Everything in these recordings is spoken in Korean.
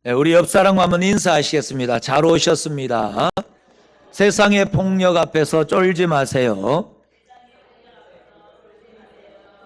네, 우리 옆 사람과 한번 인사하시겠습니다. 잘 오셨습니다. 세상의 폭력 앞에서 쫄지 마세요.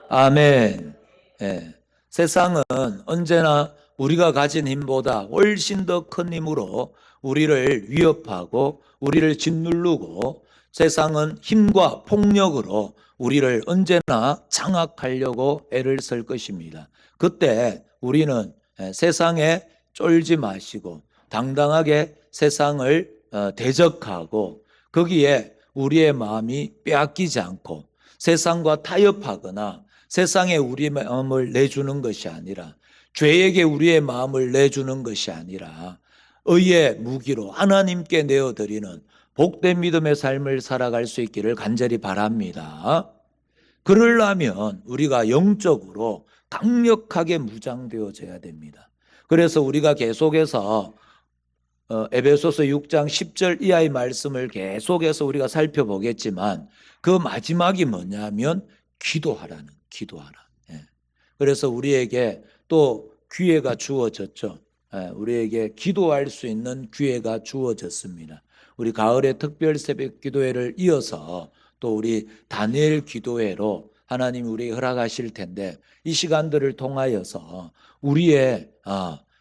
아멘. 예, 세상은 언제나 우리가 가진 힘보다 훨씬 더 큰 힘으로 우리를 위협하고 우리를 짓누르고, 세상은 힘과 폭력으로 우리를 언제나 장악하려고 애를 쓸 것입니다. 그때 우리는 세상에 쫄지 마시고 당당하게 세상을 대적하고, 거기에 우리의 마음이 빼앗기지 않고 세상과 타협하거나 세상에 우리의 마음을 내주는 것이 아니라, 죄에게 우리의 마음을 내주는 것이 아니라 의의 무기로 하나님께 내어드리는 복된 믿음의 삶을 살아갈 수 있기를 간절히 바랍니다. 그러려면 우리가 영적으로 강력하게 무장되어져야 됩니다. 그래서 우리가 계속해서 에베소서 6장 10절 이하의 말씀을 계속해서 우리가 살펴보겠지만, 그 마지막이 뭐냐면 기도하라. 예. 그래서 우리에게 또 기회가 주어졌죠. 우리에게 기도할 수 있는 기회가 주어졌습니다. 우리 가을의 특별 새벽 기도회를 이어서 또 우리 다니엘 기도회로 하나님이 우리에게 허락하실 텐데, 이 시간들을 통하여서 우리의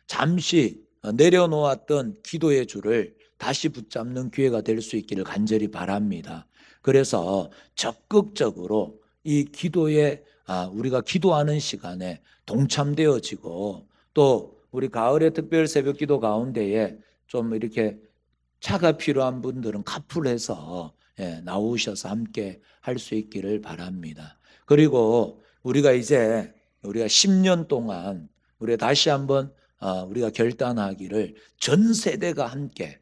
잠시 내려놓았던 기도의 줄을 다시 붙잡는 기회가 될 수 있기를 간절히 바랍니다. 그래서 적극적으로 이 기도에 우리가 기도하는 시간에 동참되어지고, 또 우리 가을의 특별 새벽 기도 가운데에 좀 이렇게 차가 필요한 분들은 카풀해서 나오셔서 함께 할 수 있기를 바랍니다. 그리고 우리가 10년 동안 우리가 다시 한번 우리가 결단하기를, 전 세대가 함께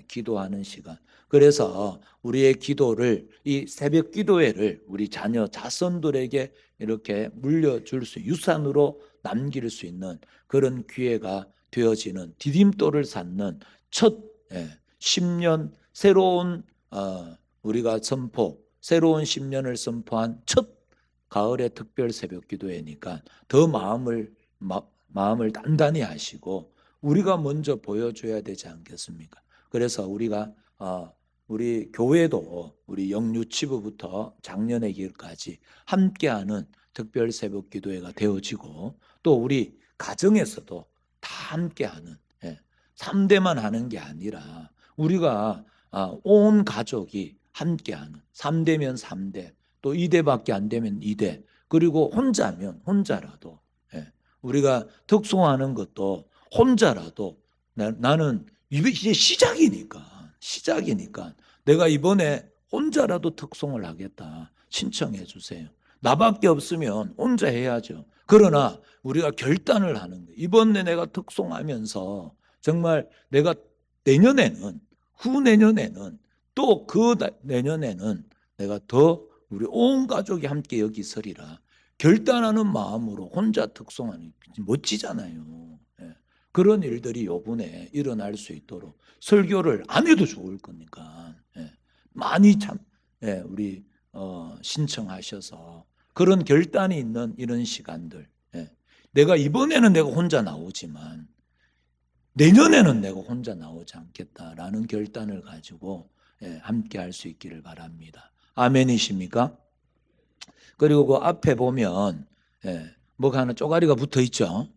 기도하는 시간. 그래서 우리의 기도를, 이 새벽 기도회를 우리 자녀 자손들에게 이렇게 물려줄 수, 유산으로 남길 수 있는 그런 기회가 되어지는, 디딤돌을 쌓는 첫 10년 새로운 우리가 새로운 10년을 선포한 첫 가을의 특별 새벽 기도회니까 더 마음을 단단히 하시고 우리가 먼저 보여줘야 되지 않겠습니까? 그래서 우리 교회도 우리 영유치부부터 작년의 길까지 함께하는 특별 새벽 기도회가 되어지고, 또 우리 가정에서도 다 함께하는, 3대만 하는 게 아니라 우리가 온 가족이 함께하는, 3대면 3대, 또 2대밖에 안 되면 2대, 그리고 혼자면 혼자라도, 우리가 특송하는 것도 혼자라도, 나는 이제 시작이니까 내가 이번에 혼자라도 특송을 하겠다, 신청해 주세요. 나밖에 없으면 혼자 해야죠. 그러나 우리가 결단을 하는 거예요. 이번에 내가 특송하면서 정말 내가 내년에는, 후내년에는, 또 그 내년에는 내가 더 우리 온 가족이 함께 여기 서리라 결단하는 마음으로 혼자 특송하는, 멋지잖아요. 그런 일들이 요번에 일어날 수 있도록 설교를 안 해도 좋을 거니까 많이 우리 신청하셔서 그런 결단이 있는 이런 시간들, 내가 이번에는 내가 혼자 나오지만 내년에는 내가 혼자 나오지 않겠다라는 결단을 가지고 함께 할 수 있기를 바랍니다. 아멘이십니까? 그리고 그 앞에 보면 뭐가 하나 쪼가리가 붙어 있죠.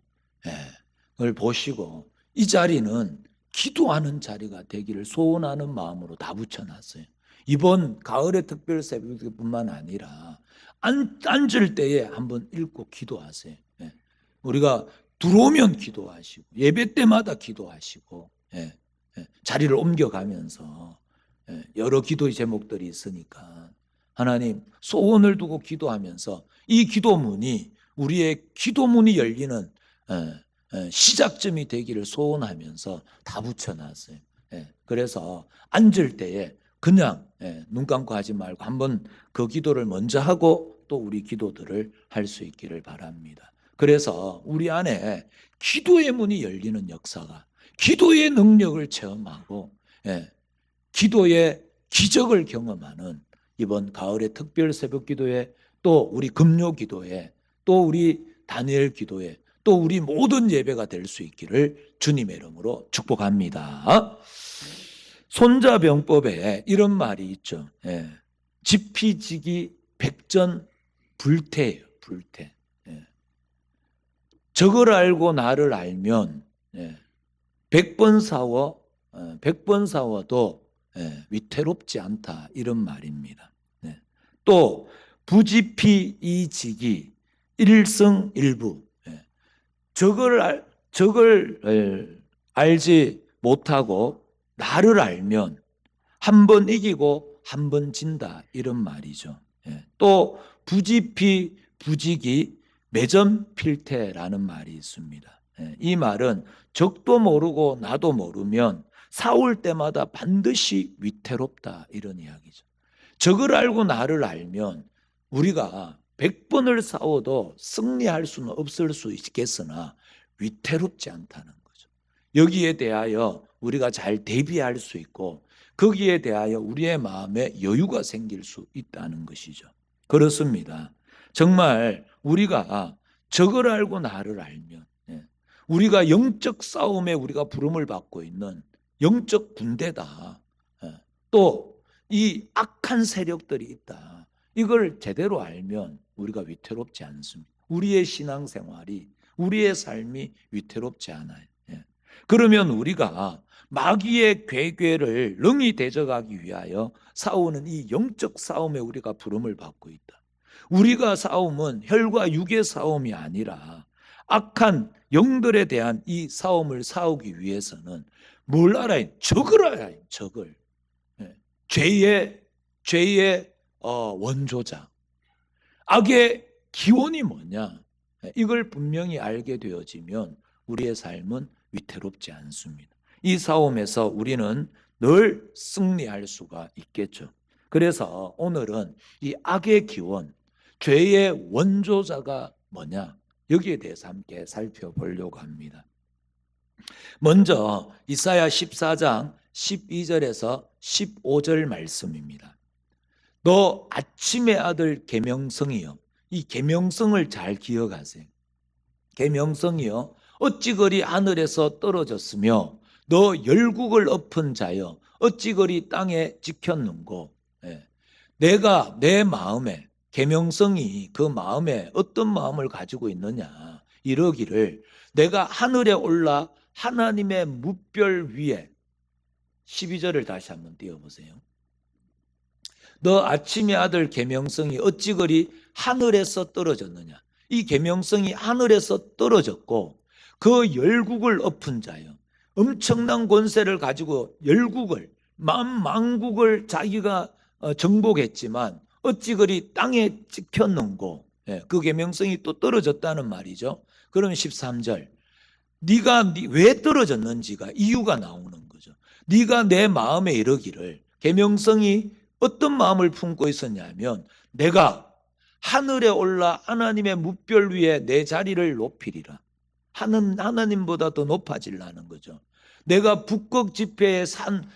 그걸 보시고, 이 자리는 기도하는 자리가 되기를 소원하는 마음으로 다 붙여놨어요. 이번 가을의 특별 새벽뿐만 아니라 앉을 때에 한번 읽고 기도하세요. 우리가 들어오면 기도하시고, 예배 때마다 기도하시고, 자리를 옮겨가면서 여러 기도의 제목들이 있으니까 하나님, 소원을 두고 기도하면서 이 기도문이 우리의 기도문이 열리는 시작점이 되기를 소원하면서 다 붙여놨어요. 그래서 앉을 때에 그냥 눈 감고 하지 말고 한번 그 기도를 먼저 하고 또 우리 기도들을 할 수 있기를 바랍니다. 그래서 우리 안에 기도의 문이 열리는 역사가, 기도의 능력을 체험하고 기도의 기적을 경험하는 이번 가을의 특별 새벽 기도회, 또 우리 금요 기도회, 또 우리 다니엘 기도회, 또 우리 모든 예배가 될 수 있기를 주님의 이름으로 축복합니다. 손자병법에 이런 말이 있죠. 예. 지피지기 백전불태예요. 불태. 예. 적을 알고 나를 알면 100번 싸워도 위태롭지 않다, 이런 말입니다. 또 부지피이지기 일승일부. 적을 알지 못하고 나를 알면 한 번 이기고 한 번 진다, 이런 말이죠. 또 부지피 매전필태라는 말이 있습니다. 이 말은 적도 모르고 나도 모르면 싸울 때마다 반드시 위태롭다, 이런 이야기죠. 적을 알고 나를 알면 우리가 100번을 싸워도 승리할 수는 없을 수 있겠으나 위태롭지 않다는 거죠. 여기에 대하여 우리가 잘 대비할 수 있고 거기에 대하여 우리의 마음에 여유가 생길 수 있다는 것이죠. 그렇습니다. 정말 우리가 적을 알고 나를 알면 우리가 영적 싸움에 우리가 부름을 받고 있는 영적 군대다. 또 이 악한 세력들이 있다. 이걸 제대로 알면 우리가 위태롭지 않습니다. 우리의 신앙생활이, 우리의 삶이 위태롭지 않아요. 그러면 우리가 마귀의 괴괴를 능히 대적하기 위하여 싸우는 이 영적 싸움에 우리가 부름을 받고 있다. 우리가 싸움은 혈과 육의 싸움이 아니라 악한 영들에 대한 이 싸움을 싸우기 위해서는 뭘 알아야 해? 적을 알아야 해. 적을. 죄의 원조자. 악의 기원이 뭐냐? 이걸 분명히 알게 되어지면 우리의 삶은 위태롭지 않습니다. 이 싸움에서 우리는 늘 승리할 수가 있겠죠. 그래서 오늘은 이 악의 기원, 죄의 원조자가 뭐냐? 여기에 대해서 함께 살펴보려고 합니다. 먼저 이사야 14장 12절에서 15절 말씀입니다. 너 아침의 아들 계명성이여. 이 계명성을 잘 기억하세요. 계명성이여, 어찌 그리 하늘에서 떨어졌으며 너 열국을 엎은 자여 어찌 그리 땅에 찍혔는고. 내가 내 마음에, 계명성이 그 마음에 어떤 마음을 가지고 있느냐, 이러기를 내가 하늘에 올라 하나님의 뭇별 위에. 12절을 다시 한번 띄워보세요. 너 아침의 아들 계명성이 어찌 그리 하늘에서 떨어졌느냐. 이 계명성이 하늘에서 떨어졌고 그 열국을 엎은 자요, 엄청난 권세를 가지고 열국을, 만국을 자기가 정복했지만 어찌 그리 땅에 찍혔는고. 그 계명성이 또 떨어졌다는 말이죠. 그러면 13절, 네가 왜 떨어졌는지가 이유가 나오는 거죠. 네가 내 마음에 이르기를, 계명성이 어떤 마음을 품고 있었냐면 내가 하늘에 올라 하나님의 뭇별 위에 내 자리를 높이리라. 하나님보다 더 높아지려는 거죠. 내가 북극 지폐의 산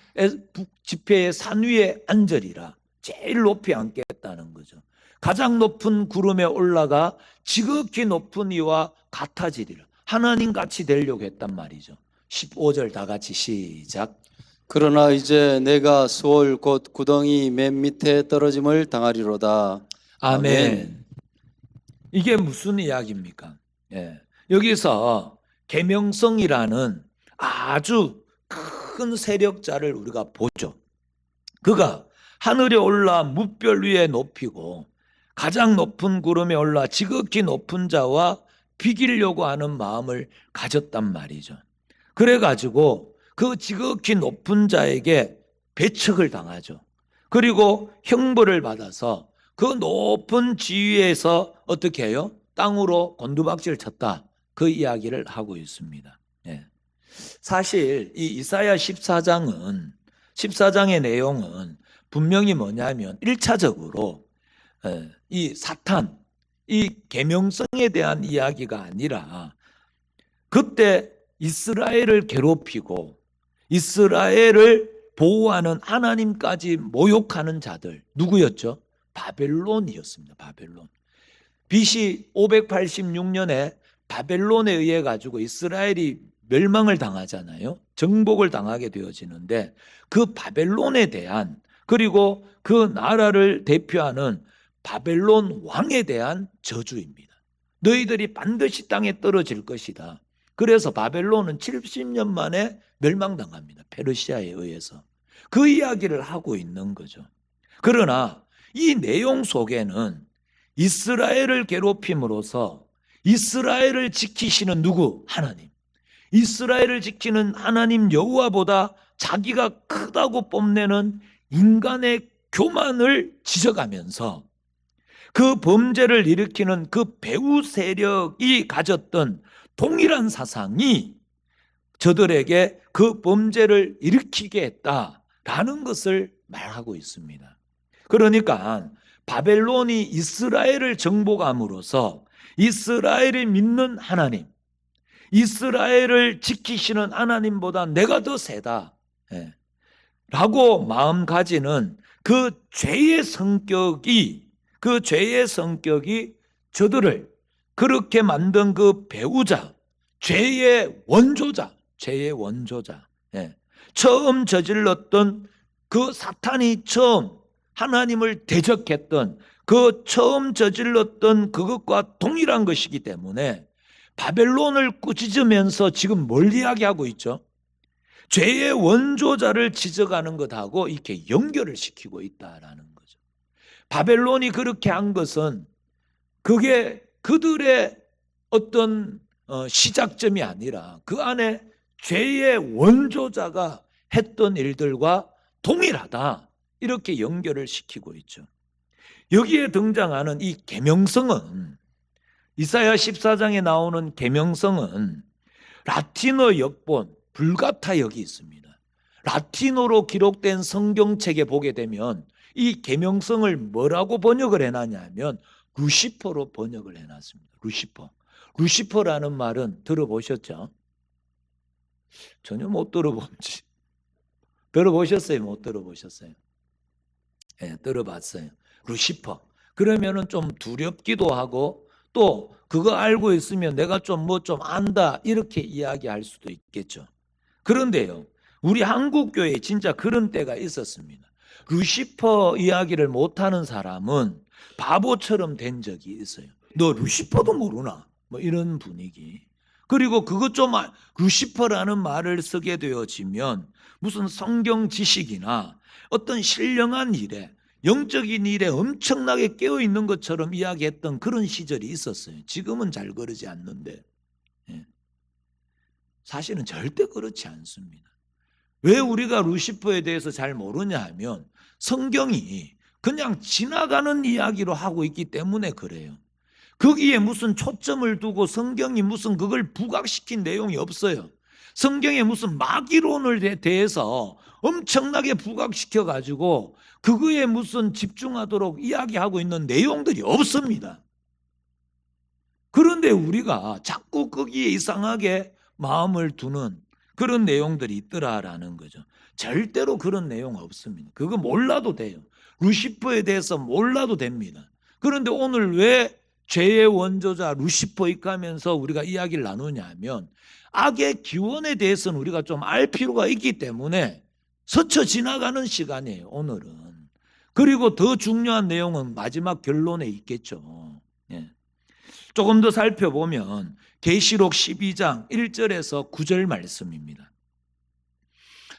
위에 앉으리라. 제일 높이 앉겠다는 거죠. 가장 높은 구름에 올라가 지극히 높은 이와 같아지리라. 하나님같이 되려고 했단 말이죠. 15절 다 같이 시작. 그러나 이제 내가 수월 곧 구덩이 맨 밑에 떨어짐을 당하리로다. 아멘. 이게 무슨 이야기입니까? 여기서 계명성이라는 아주 큰 세력자를 우리가 보죠. 그가 하늘에 올라 뭇별 위에 높이고 가장 높은 구름에 올라 지극히 높은 자와 비기려고 하는 마음을 가졌단 말이죠. 그래가지고 그 지극히 높은 자에게 배척을 당하죠. 그리고 형벌을 받아서 그 높은 지위에서 어떻게 해요? 땅으로 곤두박질 쳤다. 그 이야기를 하고 있습니다. 사실 이 이사야 14장의 내용은 분명히 뭐냐면 1차적으로 이 사탄, 이 계명성에 대한 이야기가 아니라 그때 이스라엘을 괴롭히고 이스라엘을 보호하는 하나님까지 모욕하는 자들, 누구였죠? 바벨론이었습니다. 바벨론. BC 586년에 바벨론에 의해 가지고 이스라엘이 멸망을 당하잖아요. 정복을 당하게 되어지는데 그 바벨론에 대한, 그리고 그 나라를 대표하는 바벨론 왕에 대한 저주입니다. 너희들이 반드시 땅에 떨어질 것이다. 그래서 바벨론은 70년 만에 멸망당합니다. 페르시아에 의해서. 그 이야기를 하고 있는 거죠. 그러나 이 내용 속에는 이스라엘을 괴롭힘으로써 이스라엘을 지키시는 누구? 하나님. 이스라엘을 지키는 하나님 여호와보다 자기가 크다고 뽐내는 인간의 교만을 지적하면서 그 범죄를 일으키는 그 배후 세력이 가졌던 동일한 사상이 저들에게 그 범죄를 일으키게 했다라는 것을 말하고 있습니다. 그러니까 바벨론이 이스라엘을 정복함으로써 이스라엘이 믿는 하나님, 이스라엘을 지키시는 하나님보다 내가 더 세다 라고 마음 가지는 그 죄의 성격이 저들을 그렇게 만든 그 배우자, 죄의 원조자, 처음 저질렀던 그 사탄이 처음 하나님을 대적했던 그 처음 저질렀던 그것과 동일한 것이기 때문에 바벨론을 꾸짖으면서 지금 뭘 이야기하고 있죠? 죄의 원조자를 지적하는 것하고 이렇게 연결을 시키고 있다라는 거죠. 바벨론이 그렇게 한 것은 그게 그들의 어떤 시작점이 아니라 그 안에 죄의 원조자가 했던 일들과 동일하다, 이렇게 연결을 시키고 있죠. 여기에 등장하는 이 계명성은, 이사야 14장에 나오는 계명성은 라틴어 역본 불가타 역이 있습니다. 라틴어로 기록된 성경책에 보게 되면 이 계명성을 뭐라고 번역을 해놨냐면 루시퍼로 번역을 해놨습니다. 루시퍼라는 말은 들어보셨죠? 전혀 못 들어본지. 들어보셨어요? 못 들어보셨어요? 네, 들어봤어요. 루시퍼. 그러면은 좀 두렵기도 하고, 또 그거 알고 있으면 내가 좀 안다, 이렇게 이야기할 수도 있겠죠. 그런데요, 우리 한국교회에 진짜 그런 때가 있었습니다. 루시퍼 이야기를 못하는 사람은 바보처럼 된 적이 있어요. 너 루시퍼도 모르나? 뭐 이런 분위기. 그리고 그것 좀 루시퍼라는 말을 쓰게 되어지면 무슨 성경 지식이나 어떤 신령한 일에, 영적인 일에 엄청나게 깨어있는 것처럼 이야기했던 그런 시절이 있었어요. 지금은 잘 그러지 않는데, 사실은 절대 그렇지 않습니다. 왜 우리가 루시퍼에 대해서 잘 모르냐 하면 성경이 그냥 지나가는 이야기로 하고 있기 때문에 그래요. 거기에 무슨 초점을 두고 성경이 무슨 그걸 부각시킨 내용이 없어요. 성경에 무슨 마귀론을 대해서 엄청나게 부각시켜 가지고 그거에 무슨 집중하도록 이야기하고 있는 내용들이 없습니다. 그런데 우리가 자꾸 거기에 이상하게 마음을 두는 그런 내용들이 있더라라는 거죠. 절대로 그런 내용 없습니다. 그거 몰라도 돼요. 루시퍼에 대해서 몰라도 됩니다. 그런데 오늘 왜 죄의 원조자 루시퍼이까 하면서 우리가 이야기를 나누냐 하면 악의 기원에 대해서는 우리가 좀 알 필요가 있기 때문에 스쳐 지나가는 시간이에요, 오늘은. 그리고 더 중요한 내용은 마지막 결론에 있겠죠. 조금 더 살펴보면 계시록 12장 1절에서 9절 말씀입니다.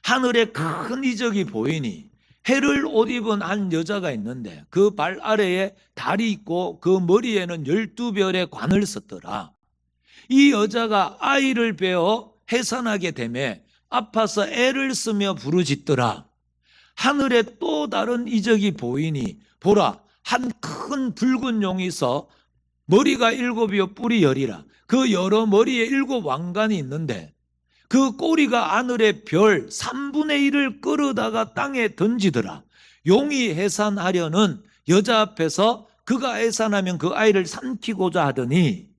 하늘에 큰 이적이 보이니 해를 옷 입은 한 여자가 있는데 그 발 아래에 달이 있고 그 머리에는 12별의 관을 썼더라. 이 여자가 아이를 베어 해산하게 되매 아파서 애를 쓰며 부르짖더라. 하늘에 또 다른 이적이 보이니 보라, 한 큰 붉은 용이 서 머리가 7이요 뿔이 10이라. 그 여러 머리에 7 왕관이 있는데 그 꼬리가 하늘의 별 3분의 1을 끌어다가 땅에 던지더라. 용이 해산하려는 여자 앞에서 그가 해산하면 그 아이를 삼키고자 하더니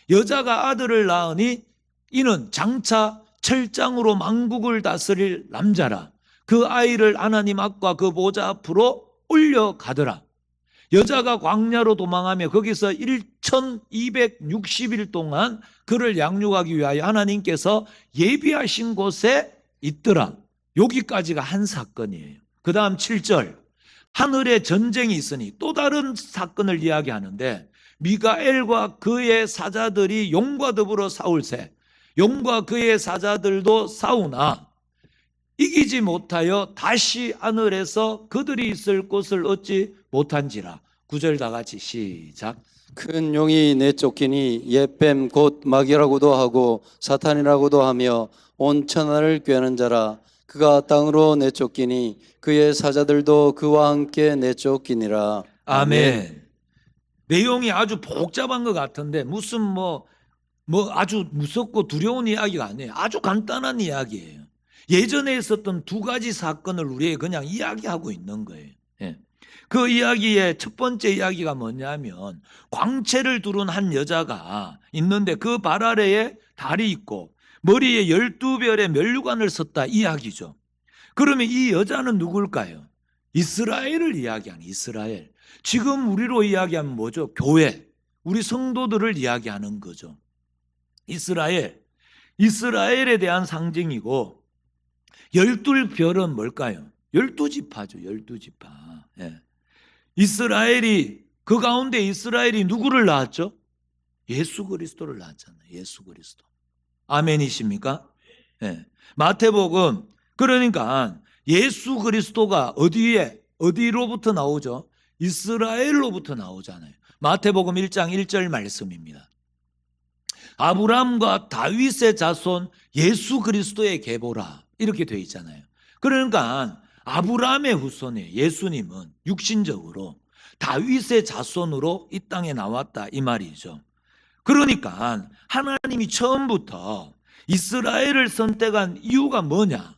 여자가 아들을 낳으니 이는 장차 철장으로 만국을 다스릴 남자라. 그 아이를 하나님 앞과 그 보좌 앞으로 올려가더라. 여자가 광야로 도망하며 거기서 1260일 동안 그를 양육하기 위하여 하나님께서 예비하신 곳에 있더라. 여기까지가 한 사건이에요. 그 다음 7절, 하늘에 전쟁이 있으니 또 다른 사건을 이야기하는데, 미가엘과 그의 사자들이 용과 더불어 싸울세, 용과 그의 사자들도 싸우나 이기지 못하여 다시 하늘에서 그들이 있을 곳을 얻지 못한지라. 9절 다 같이 시작. 큰 용이 내쫓기니 옛뱀 곧 마귀라고도 하고 사탄이라고도 하며 온 천하를 꾀하는 자라. 그가 땅으로 내쫓기니 그의 사자들도 그와 함께 내쫓기니라. 아멘. 내용이 아주 복잡한 것 같은데 무슨 뭐 아주 무섭고 두려운 이야기가 아니에요. 아주 간단한 이야기예요. 예전에 있었던 두 가지 사건을 우리에게 그냥 이야기하고 있는 거예요. 예. 그 이야기의 첫 번째 이야기가 뭐냐면, 광채를 두른 한 여자가 있는데 그 발 아래에 달이 있고 머리에 12별의 면류관을 썼다 이야기죠. 그러면 이 여자는 누굴까요? 이스라엘을 이야기하는, 이스라엘. 지금 우리로 이야기하면 뭐죠? 교회, 우리 성도들을 이야기하는 거죠. 이스라엘, 이스라엘에 대한 상징이고, 12별은 뭘까요? 12지파죠. 12지파. 예. 이스라엘이, 그 가운데 이스라엘이 누구를 낳았죠? 예수 그리스도를 낳았잖아요. 예수 그리스도. 아멘이십니까? 예. 마태복음, 그러니까 예수 그리스도가 어디로부터 나오죠? 이스라엘로부터 나오잖아요. 마태복음 1장 1절 말씀입니다. 아브라함과 다윗의 자손 예수 그리스도의 계보라, 이렇게 되어 있잖아요. 그러니까 아브라함의 후손이에요. 예수님은 육신적으로 다윗의 자손으로 이 땅에 나왔다 이 말이죠. 그러니까 하나님이 처음부터 이스라엘을 선택한 이유가 뭐냐?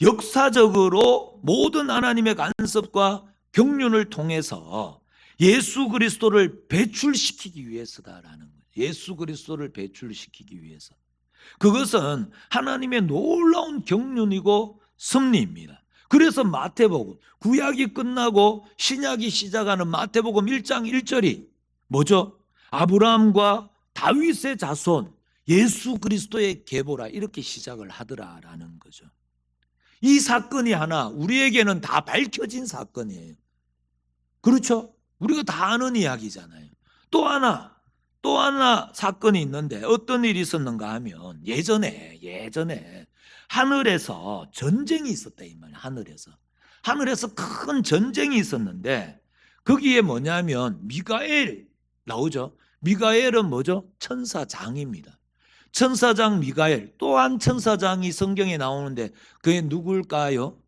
역사적으로 모든 하나님의 간섭과 경륜을 통해서 예수 그리스도를 배출시키기 위해서다라는 거예요. 예수 그리스도를 배출시키기 위해서. 그것은 하나님의 놀라운 경륜이고 섭리입니다. 그래서 마태복음, 구약이 끝나고 신약이 시작하는 마태복음 1장 1절이 뭐죠? 아브라함과 다윗의 자손 예수 그리스도의 계보라, 이렇게 시작을 하더라라는 거죠. 이 사건이 하나 우리에게는 다 밝혀진 사건이에요. 그렇죠? 우리가 다 아는 이야기잖아요. 또 하나 사건이 있는데 어떤 일이 있었는가 하면, 예전에 하늘에서 전쟁이 있었다 이 말이에요. 하늘에서 큰 전쟁이 있었는데, 거기에 뭐냐면 미가엘 나오죠. 미가엘은 뭐죠? 천사장입니다. 천사장 미가엘, 또한 천사장이 성경에 나오는데 그게 누굴까요?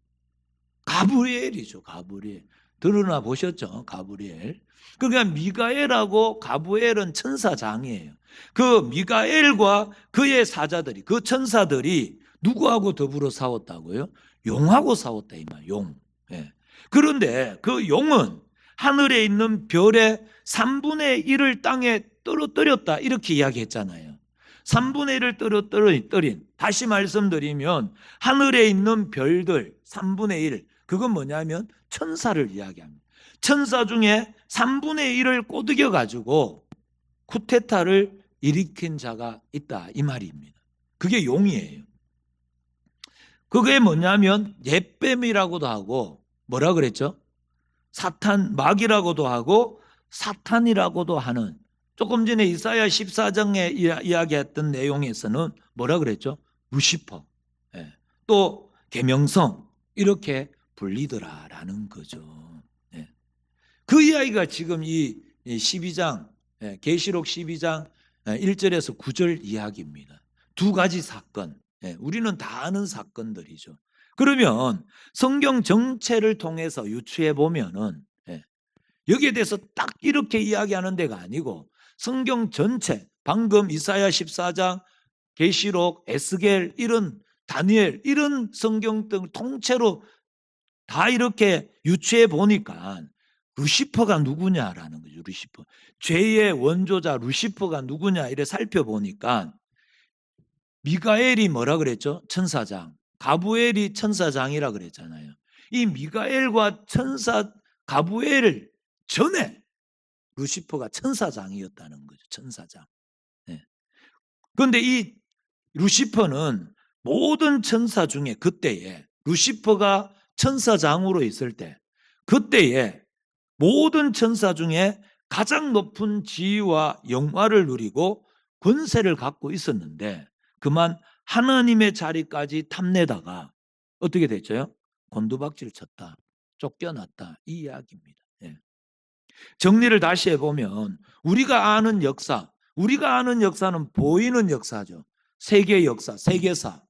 가브리엘이죠. 가브리엘. 들으나 보셨죠? 가브리엘. 그러니까 미가엘하고 가브리엘은 천사장이에요. 그 미가엘과 그의 사자들이, 그 천사들이 누구하고 더불어 싸웠다고요? 용하고 싸웠다 이 말. 용. 예. 그런데 그 용은 하늘에 있는 별의 3분의 1을 땅에 떨어뜨렸다 이렇게 이야기했잖아요. 3분의 1을 떨어뜨린, 다시 말씀드리면 하늘에 있는 별들 3분의 1, 그건 뭐냐면 천사를 이야기합니다. 천사 중에 3분의 1을 꼬드겨 가지고 쿠데타를 일으킨 자가 있다 이 말입니다. 그게 용이에요. 그게 뭐냐면 옛뱀이라고도 하고, 뭐라 그랬죠? 사탄, 마귀라고도 하고 사탄이라고도 하는, 조금 전에 이사야 14장에 이야기했던 내용에서는 뭐라 그랬죠? 루시퍼, 예. 또 계명성, 이렇게 불리더라라는 거죠. 예. 그 이야기가 지금 이 12장, 계시록 12장 1절에서 9절 이야기입니다. 두 가지 사건, 우리는 다 아는 사건들이죠. 그러면 성경 전체를 통해서 유추해 보면은, 여기에 대해서 딱 이렇게 이야기하는 데가 아니고, 성경 전체, 방금 이사야 14장, 계시록, 에스겔, 이런 다니엘, 이런 성경 등 통째로 다 이렇게 유추해 보니까 루시퍼가 누구냐라는 거죠. 루시퍼, 죄의 원조자 루시퍼가 누구냐 이래 살펴보니까, 미가엘이 뭐라 그랬죠? 천사장. 가브엘이 천사장이라 그랬잖아요. 이 미가엘과 천사 가브엘 전에 루시퍼가 천사장이었다는 거죠. 천사장. 예. 그런데 이 루시퍼는 모든 천사 중에 그때에 루시퍼가 천사장으로 있을 때 그때에 모든 천사 중에 가장 높은 지위와 영화를 누리고 권세를 갖고 있었는데 그만 하나님의 자리까지 탐내다가 어떻게 됐죠? 곤두박질 쳤다. 쫓겨났다. 이 이야기입니다. 예. 정리를 다시 해보면 우리가 아는 역사는 보이는 역사죠. 세계 역사, 세계사.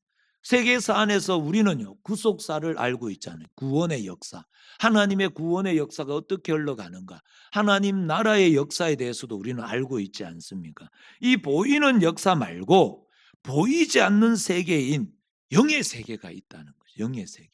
세계사 안에서 우리는요, 구속사를 알고 있잖아요. 구원의 역사. 하나님의 구원의 역사가 어떻게 흘러가는가. 하나님 나라의 역사에 대해서도 우리는 알고 있지 않습니까? 이 보이는 역사 말고 보이지 않는 세계인 영의 세계가 있다는 거죠. 영의 세계.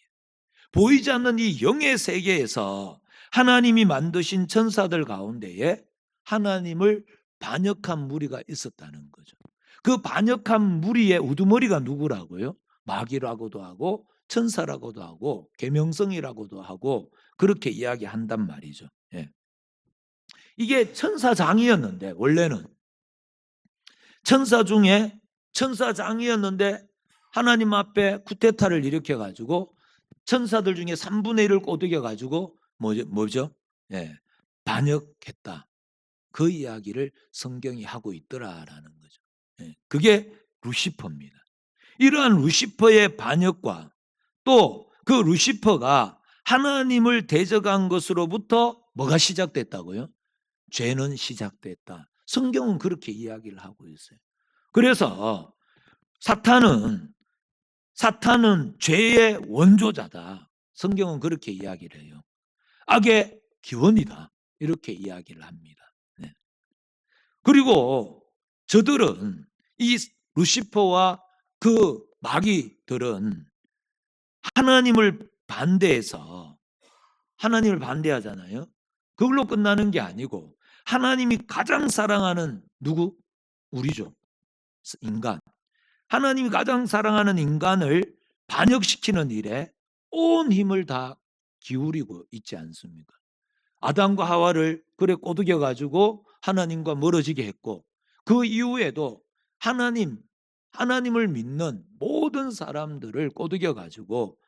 보이지 않는 이 영의 세계에서 하나님이 만드신 천사들 가운데에 하나님을 반역한 무리가 있었다는 거죠. 그 반역한 무리의 우두머리가 누구라고요? 마귀라고도 하고 천사라고도 하고 계명성이라고도 하고 그렇게 이야기한단 말이죠. 예. 이게 천사장이었는데 원래는 천사 중에 천사장이었는데 하나님 앞에 쿠데타를 일으켜 가지고 천사들 중에 3분의 1을 꼬드겨 가지고 뭐죠? 예. 반역했다. 그 이야기를 성경이 하고 있더라라는 거죠. 예. 그게 루시퍼입니다. 이러한 루시퍼의 반역과 또 그 루시퍼가 하나님을 대적한 것으로부터 뭐가 시작됐다고요? 죄는 시작됐다. 성경은 그렇게 이야기를 하고 있어요. 그래서 사탄은 죄의 원조자다. 성경은 그렇게 이야기를 해요. 악의 기원이다. 이렇게 이야기를 합니다. 네. 그리고 저들은 이 루시퍼와 그 마귀들은 하나님을 반대하잖아요. 그걸로 끝나는 게 아니고 하나님이 가장 사랑하는 누구? 우리죠. 인간. 하나님이 가장 사랑하는 인간을 반역시키는 일에 온 힘을 다 기울이고 있지 않습니까? 아담과 하와를 그래 꼬드겨 가지고 하나님과 멀어지게 했고 그 이후에도 하나님을 믿는 모든 사람들을 꼬드겨 가지고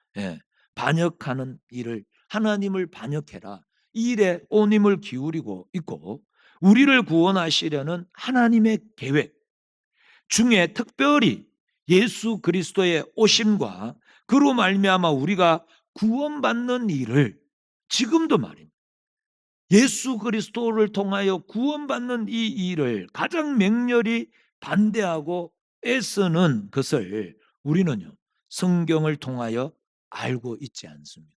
반역하는 일을 하나님을 반역해라. 이 일에 온 힘을 기울이고 있고 우리를 구원하시려는 하나님의 계획 중에 특별히 예수 그리스도의 오심과 그로 말미암아 우리가 구원받는 일을 지금도 말입니다. 예수 그리스도를 통하여 구원받는 이 일을 가장 맹렬히 반대하고 애쓰는 것을 우리는요 성경을 통하여 알고 있지 않습니다.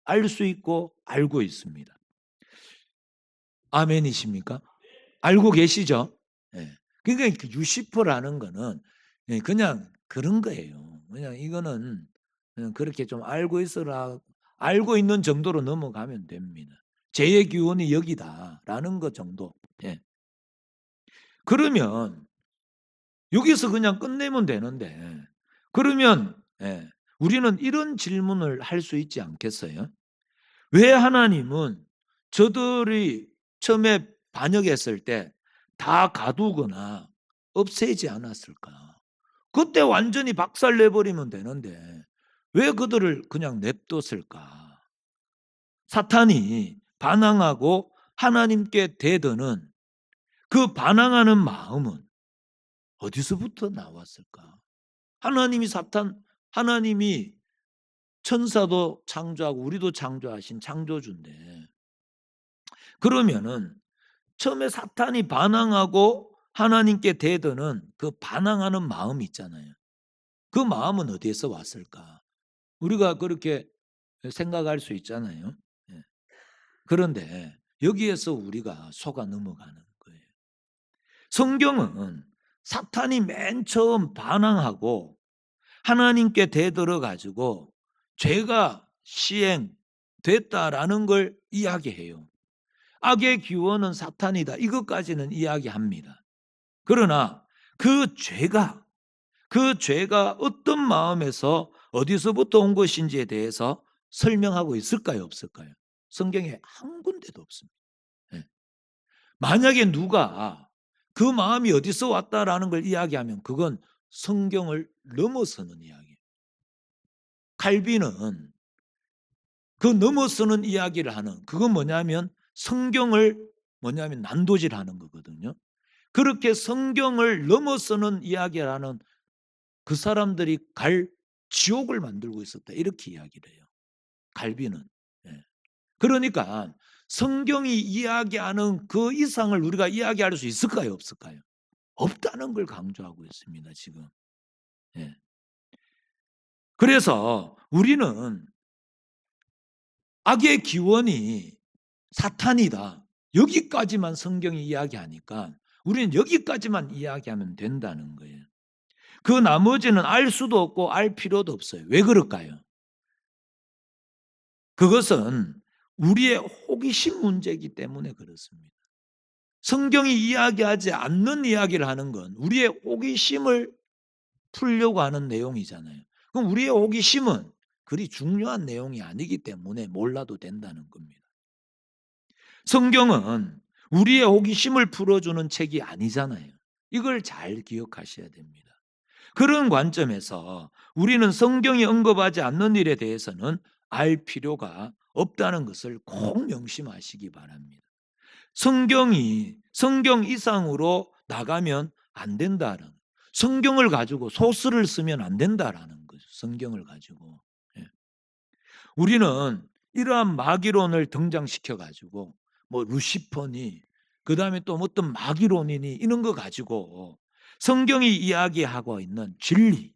알 수 있고 알고 있습니다. 아멘이십니까? 알고 계시죠? 예. 그러니까 그 유시퍼라는 거는 그냥 그런 거예요. 그냥 이거는 그냥 그렇게 좀 알고 있는 정도로 넘어가면 됩니다. 죄의 기원이 여기다라는 것 정도. 예. 그러면 여기서 그냥 끝내면 되는데 그러면 우리는 이런 질문을 할 수 있지 않겠어요? 왜 하나님은 저들이 처음에 반역했을 때 다 가두거나 없애지 않았을까? 그때 완전히 박살내버리면 되는데 왜 그들을 그냥 냅뒀을까? 사탄이 반항하고 하나님께 대드는 그 반항하는 마음은 어디서부터 나왔을까? 하나님이 천사도 창조하고 우리도 창조하신 창조주인데 그러면은 처음에 사탄이 반항하고 하나님께 대드는 그 반항하는 마음이 있잖아요. 그 마음은 어디에서 왔을까? 우리가 그렇게 생각할 수 있잖아요. 예. 그런데 여기에서 우리가 속아 넘어가는 거예요. 성경은 사탄이 맨 처음 반항하고 하나님께 대들어 가지고 죄가 시행됐다라는 걸 이야기해요. 악의 기원은 사탄이다. 이것까지는 이야기합니다. 그러나 그 죄가 어떤 마음에서 어디서부터 온 것인지에 대해서 설명하고 있을까요? 없을까요? 성경에 한 군데도 없습니다. 예. 만약에 누가 그 마음이 어디서 왔다라는 걸 이야기하면 그건 성경을 넘어서는 이야기예요. 칼빈은 그 넘어서는 이야기를 하는, 그건 뭐냐면 성경을 난도질하는 거거든요. 그렇게 성경을 넘어서는 이야기를 하는 그 사람들이 갈 지옥을 만들고 있었다, 이렇게 이야기를 해요, 칼빈은. 예. 그러니까 성경이 이야기하는 그 이상을 우리가 이야기할 수 있을까요, 없을까요? 없다는 걸 강조하고 있습니다, 지금. 예. 그래서 우리는 악의 기원이 사탄이다, 여기까지만 성경이 이야기하니까 우리는 여기까지만 이야기하면 된다는 거예요. 그 나머지는 알 수도 없고 알 필요도 없어요. 왜 그럴까요? 그것은 우리의 호기심 문제이기 때문에 그렇습니다. 성경이 이야기하지 않는 이야기를 하는 건 우리의 호기심을 풀려고 하는 내용이잖아요. 그럼 우리의 호기심은 그리 중요한 내용이 아니기 때문에 몰라도 된다는 겁니다. 성경은 우리의 호기심을 풀어주는 책이 아니잖아요. 이걸 잘 기억하셔야 됩니다. 그런 관점에서 우리는 성경이 언급하지 않는 일에 대해서는 알 필요가 없다는 것을 꼭 명심하시기 바랍니다. 성경 이상으로 나가면 안 된다는, 성경을 가지고 소설을 쓰면 안 된다라는 거죠. 성경을 가지고. 예. 우리는 이러한 마귀론을 등장시켜 가지고 뭐 루시퍼니, 그다음에 또 어떤 마귀론이니 이런 거 가지고 성경이 이야기하고 있는 진리,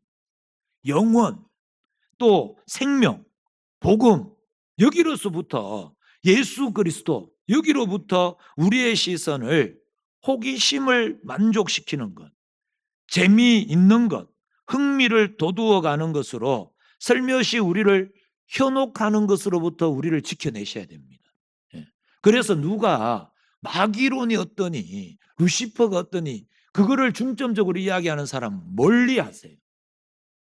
영원, 또 생명, 복음, 여기로서부터 예수 그리스도, 여기로부터 우리의 시선을, 호기심을 만족시키는 것, 재미있는 것, 흥미를 돋우어 가는 것으로 살며시 우리를 현혹하는 것으로부터 우리를 지켜내셔야 됩니다. 예. 그래서 누가 마귀론이 어떠니 루시퍼가 어떠니 그거를 중점적으로 이야기하는 사람 멀리 하세요.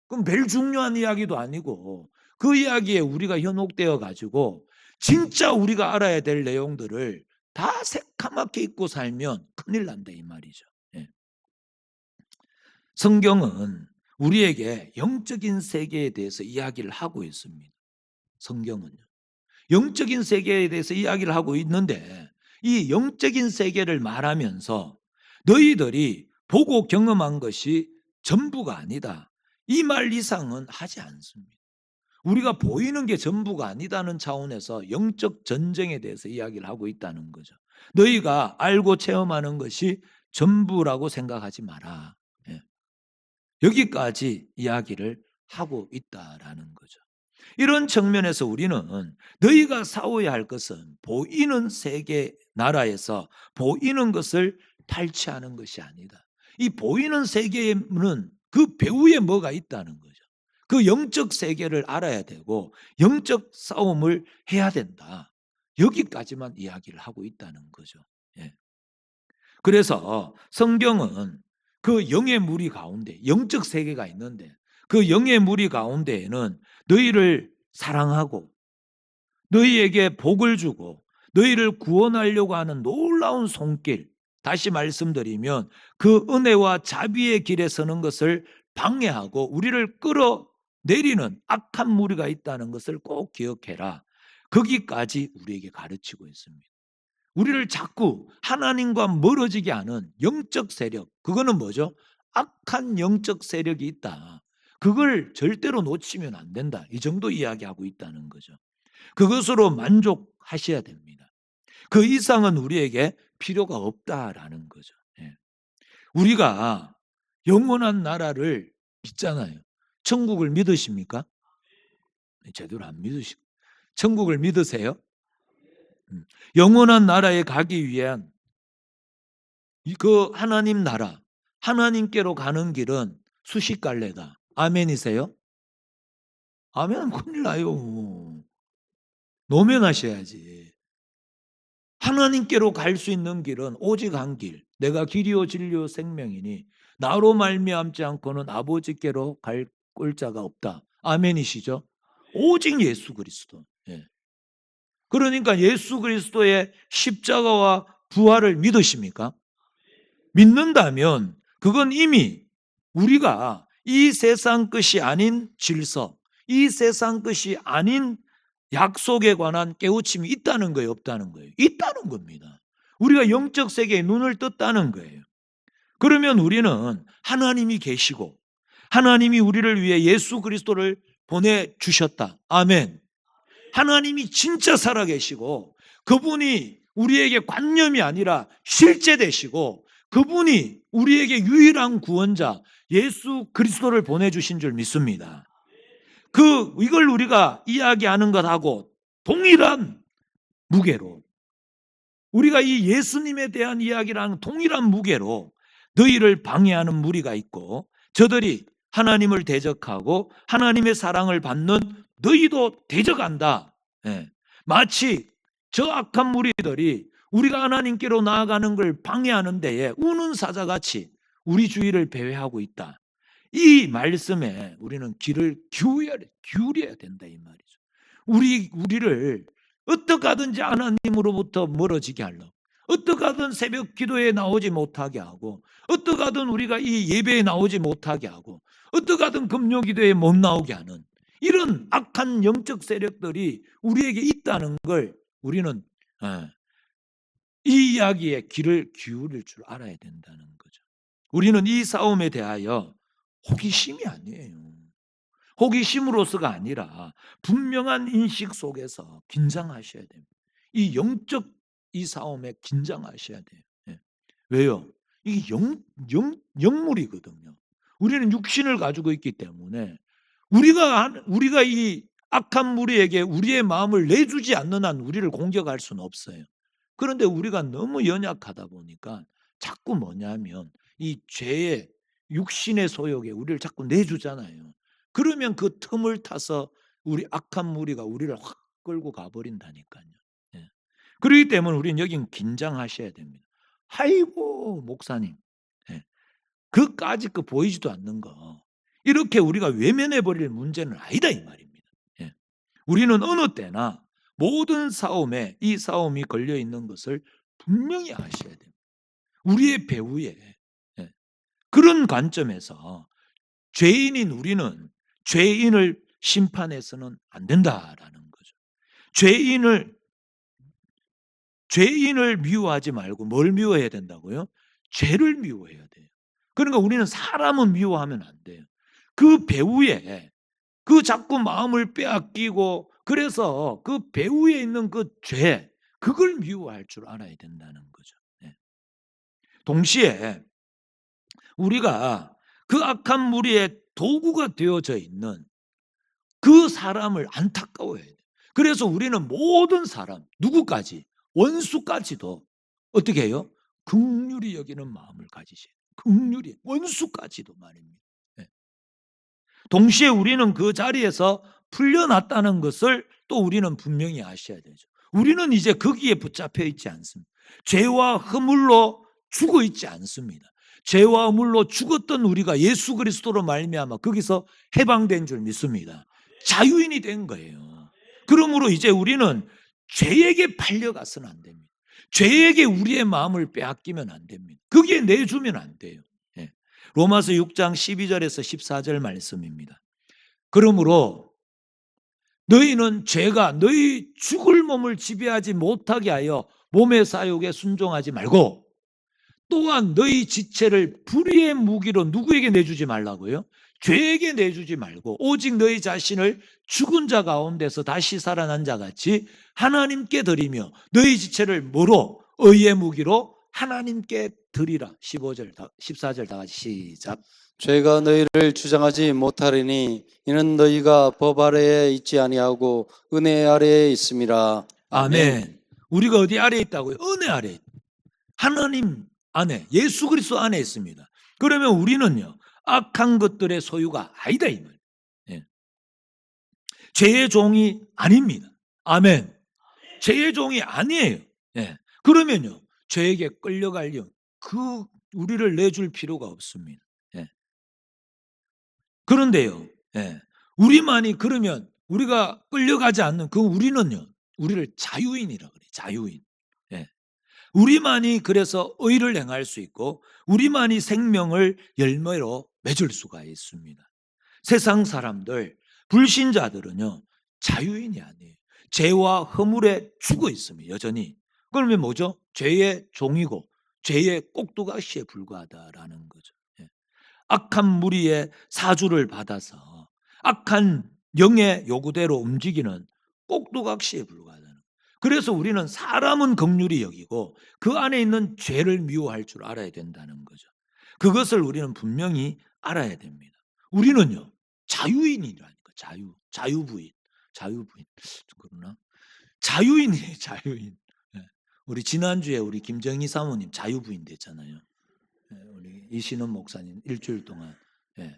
그럼 별 중요한 이야기도 아니고 그 이야기에 우리가 현혹되어 가지고 진짜 우리가 알아야 될 내용들을 다 새카맣게 잊고 살면 큰일 난다, 이 말이죠. 예. 성경은 우리에게 영적인 세계에 대해서 이야기를 하고 있습니다. 성경은요. 영적인 세계에 대해서 이야기를 하고 있는데 이 영적인 세계를 말하면서 너희들이 보고 경험한 것이 전부가 아니다, 이 말 이상은 하지 않습니다. 우리가 보이는 게 전부가 아니다는 차원에서 영적 전쟁에 대해서 이야기를 하고 있다는 거죠. 너희가 알고 체험하는 것이 전부라고 생각하지 마라. 예. 여기까지 이야기를 하고 있다라는 거죠. 이런 측면에서 우리는 너희가 싸워야 할 것은 보이는 세계 나라에서 보이는 것을 탈취하는 것이 아니다. 이 보이는 세계에는 그 배후에 뭐가 있다는 거죠. 그 영적 세계를 알아야 되고 영적 싸움을 해야 된다, 여기까지만 이야기를 하고 있다는 거죠. 예. 그래서 성경은 그 영의 무리 가운데 영적 세계가 있는데 그 영의 무리 가운데에는 너희를 사랑하고 너희에게 복을 주고 너희를 구원하려고 하는 놀라운 손길, 다시 말씀드리면 그 은혜와 자비의 길에 서는 것을 방해하고 우리를 끌어내리는 악한 무리가 있다는 것을 꼭 기억해라. 거기까지 우리에게 가르치고 있습니다. 우리를 자꾸 하나님과 멀어지게 하는 영적 세력, 그거는 뭐죠? 악한 영적 세력이 있다, 그걸 절대로 놓치면 안 된다, 이 정도 이야기하고 있다는 거죠. 그것으로 만족하셔야 됩니다. 그 이상은 우리에게 필요가 없다라는 거죠. 예. 우리가 영원한 나라를 믿잖아요. 천국을 믿으십니까? 제대로 안 믿으시고. 천국을 믿으세요? 영원한 나라에 가기 위한 그 하나님 나라, 하나님께로 가는 길은 수식갈래다. 아멘이세요? 아멘, 큰일 나요. 노면하셔야지. 하나님께로 갈 수 있는 길은 오직 한 길, 내가 길이요 진리요 생명이니 나로 말미암지 않고는 아버지께로 갈 꼴자가 없다. 아멘이시죠? 오직 예수 그리스도. 예. 그러니까 예수 그리스도의 십자가와 부활을 믿으십니까? 믿는다면 그건 이미 우리가 이 세상 것이 아닌 질서, 이 세상 것이 아닌 약속에 관한 깨우침이 있다는 거예요, 없다는 거예요? 있다는 겁니다. 우리가 영적 세계에 눈을 떴다는 거예요. 그러면 우리는 하나님이 계시고 하나님이 우리를 위해 예수 그리스도를 보내주셨다. 아멘. 하나님이 진짜 살아계시고 그분이 우리에게 관념이 아니라 실제 되시고 그분이 우리에게 유일한 구원자 예수 그리스도를 보내주신 줄 믿습니다. 이걸 우리가 이야기하는 것하고 동일한 무게로 우리가 이 예수님에 대한 이야기랑 동일한 무게로 너희를 방해하는 무리가 있고 저들이 하나님을 대적하고 하나님의 사랑을 받는 너희도 대적한다. 예. 마치 저 악한 무리들이 우리가 하나님께로 나아가는 걸 방해하는 데에 우는 사자같이 우리 주위를 배회하고 있다. 이 말씀에 우리는 귀를 기울여야 된다 이 말이죠. 우리를 어떻게 하든지 하나님으로부터 멀어지게 하려고 어떻게 하든 새벽 기도에 나오지 못하게 하고 어떻게 하든 우리가 이 예배에 나오지 못하게 하고 어떻게 하든 금요 기도에 못 나오게 하는 이런 악한 영적 세력들이 우리에게 있다는 걸 우리는 이 이야기에 귀를 기울일 줄 알아야 된다는 거죠. 우리는 이 싸움에 대하여 호기심이 아니에요. 호기심으로서가 아니라 분명한 인식 속에서 긴장하셔야 됩니다. 이 영적 이 싸움에 긴장하셔야 돼요. 예. 왜요? 이게 영물이거든요. 우리는 육신을 가지고 있기 때문에 우리가 이 악한 무리에게 우리의 마음을 내주지 않는 한 우리를 공격할 수는 없어요. 그런데 우리가 너무 연약하다 보니까 자꾸 뭐냐면 이 죄의 육신의 소욕에 우리를 자꾸 내주잖아요. 그러면 그 틈을 타서 우리 악한 무리가 우리를 확 끌고 가버린다니까요. 예. 그렇기 때문에 우리는 여긴 긴장하셔야 됩니다. 아이고 목사님, 예. 그까짓 거 보이지도 않는 거 이렇게 우리가 외면해 버릴 문제는 아니다 이 말입니다. 예. 우리는 어느 때나 모든 싸움에 이 싸움이 걸려 있는 것을 분명히 아셔야 됩니다. 우리의 배후에 그런 관점에서 죄인인 우리는 죄인을 심판해서는 안 된다라는 거죠. 죄인을 미워하지 말고 뭘 미워해야 된다고요? 죄를 미워해야 돼요. 그러니까 우리는 사람은 미워하면 안 돼요. 그 배후에 그 자꾸 마음을 빼앗기고 그래서 그 배후에 있는 그 죄, 그걸 미워할 줄 알아야 된다는 거죠. 동시에 우리가 그 악한 무리의 도구가 되어져 있는 그 사람을 안타까워해야 돼요. 그래서 우리는 모든 사람, 누구까지, 원수까지도 어떻게 해요? 긍휼히 여기는 마음을 가지셔야 돼요. 긍휼히, 원수까지도 말입니다. 동시에 우리는 그 자리에서 풀려났다는 것을 또 우리는 분명히 아셔야 되죠. 우리는 이제 거기에 붙잡혀 있지 않습니다. 죄와 허물로 죽어 있지 않습니다. 죄와 허물로 죽었던 우리가 예수 그리스도로 말미암아 거기서 해방된 줄 믿습니다. 자유인이 된 거예요. 그러므로 이제 우리는 죄에게 팔려가서는 안 됩니다. 죄에게 우리의 마음을 빼앗기면 안 됩니다. 거기에 내주면 안 돼요. 로마서 6장 12절에서 14절 말씀입니다. 그러므로 너희는 죄가 너희 죽을 몸을 지배하지 못하게 하여 몸의 사욕에 순종하지 말고 또한 너희 지체를 불의의 무기로 누구에게 내주지 말라고요? 죄에게 내주지 말고 오직 너희 자신을 죽은 자 가운데서 다시 살아난 자같이 하나님께 드리며 너희 지체를 뭐로? 의의 무기로 하나님께 드리라. 15절, 14절 다 같이 시작. 죄가 너희를 주장하지 못하리니 이는 너희가 법 아래에 있지 아니하고 은혜 아래에 있음이라. 아멘. 우리가 어디 아래에 있다고요? 은혜 아래에. 하나님 안에, 예수 그리스도 안에 있습니다. 그러면 우리는요, 악한 것들의 소유가 아니다 이 말. 죄의 종이 아닙니다. 아멘. 죄의 종이 아니에요. 그러면요, 죄에게 끌려가려 우리를 내줄 필요가 없습니다. 그런데요, 우리만이 그러면 우리가 끌려가지 않는 우리는요, 우리를 자유인이라 그래요. 자유인. 우리만이 그래서 의를 행할 수 있고 우리만이 생명을 열매로 맺을 수가 있습니다. 세상 사람들, 불신자들은요, 자유인이 아니에요. 죄와 허물에 죽어 있습니다. 여전히. 그러면 뭐죠? 죄의 종이고 죄의 꼭두각시에 불과하다라는 거죠. 예. 악한 무리의 사주를 받아서 악한 영의 요구대로 움직이는 꼭두각시에 불과하다는 거예요. 그래서 우리는 사람은 긍휼히 여기고 그 안에 있는 죄를 미워할 줄 알아야 된다는 거죠. 그것을 우리는 분명히 알아야 됩니다. 우리는요, 자유인이라니까. 자유부인. 그러나 자유인이에요. 자유인. 예. 우리 지난주에 우리 김정희 사모님 자유부인 됐잖아요. 예, 우리 이신원 목사님 일주일 동안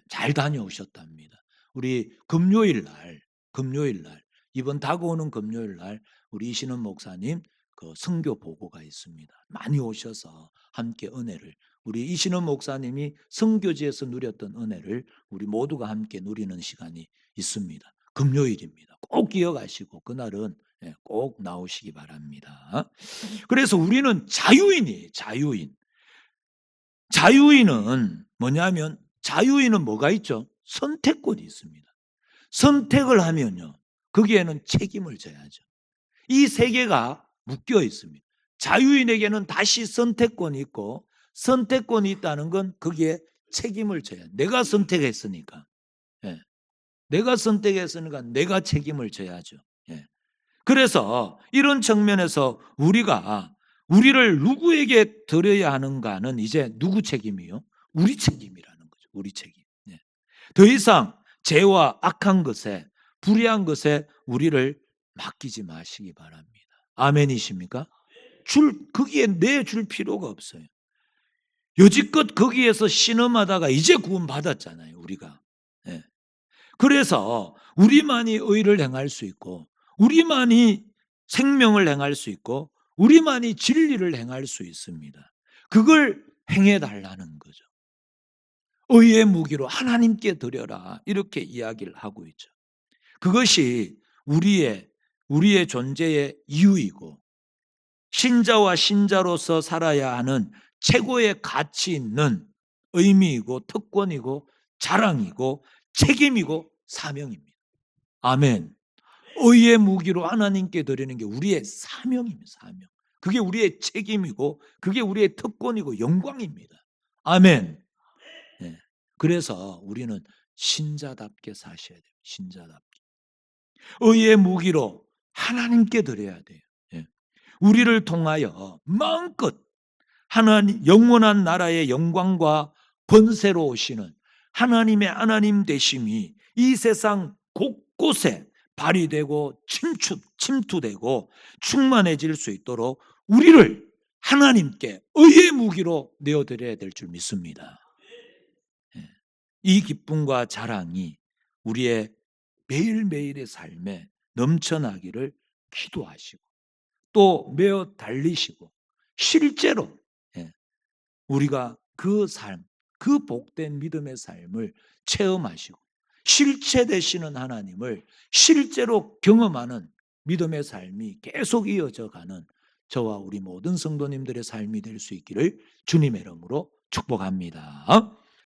잘 다녀오셨답니다. 우리 금요일 날 이번 다가오는 금요일 날 우리 이신원 목사님 그 선교 보고가 있습니다. 많이 오셔서 함께 은혜를, 우리 이신원 목사님이 선교지에서 누렸던 은혜를 우리 모두가 함께 누리는 시간이 있습니다. 금요일입니다. 꼭 기억하시고 그날은 꼭 나오시기 바랍니다. 그래서 우리는 자유인이에요. 자유인은 뭐냐면, 자유인은 뭐가 있죠? 선택권이 있습니다. 선택을 하면요, 거기에는 책임을 져야죠. 이 세 개가 묶여 있습니다. 자유인에게는 다시 선택권이 있고, 선택권이 있다는 건 거기에 책임을 져야 해요. 내가 선택했으니까. 예. 내가 선택했으니까 내가 책임을 져야죠. 예. 그래서 이런 측면에서 우리를 누구에게 드려야 하는가는 이제 누구 책임이요? 우리 책임이라는 거죠. 우리 책임. 네. 더 이상 죄와 악한 것에, 불의한 것에 우리를 맡기지 마시기 바랍니다. 아멘이십니까? 거기에 내줄 필요가 없어요. 여지껏 거기에서 신음하다가 이제 구원받았잖아요, 우리가. 네. 그래서 우리만이 의를 행할 수 있고 우리만이 생명을 행할 수 있고 우리만이 진리를 행할 수 있습니다. 그걸 행해달라는 거죠. 의의 무기로 하나님께 드려라, 이렇게 이야기를 하고 있죠. 그것이 우리의 존재의 이유이고 신자와 신자로서 살아야 하는 최고의 가치 있는 의미이고 특권이고 자랑이고 책임이고 사명입니다. 아멘. 의의 무기로 하나님께 드리는 게 우리의 사명입니다. 사명. 그게 우리의 책임이고 그게 우리의 특권이고 영광입니다. 아멘. 네. 그래서 우리는 신자답게 사셔야 돼요. 신자답게. 의의 무기로 하나님께 드려야 돼요. 예. 우리를 통하여 마음껏 하나님, 영원한 나라의 영광과 권세로 오시는 하나님의 하나님 되심이 이 세상 곳곳에 발휘되고 침투되고 충만해질 수 있도록 우리를 하나님께 의의 무기로 내어드려야 될 줄 믿습니다. 이 기쁨과 자랑이 우리의 매일매일의 삶에 넘쳐나기를 기도하시고 또 메어 달리시고 실제로 우리가 그 삶, 그 복된 믿음의 삶을 체험하시고 실체 되시는 하나님을 실제로 경험하는 믿음의 삶이 계속 이어져 가는 저와 우리 모든 성도님들의 삶이 될 수 있기를 주님의 이름으로 축복합니다.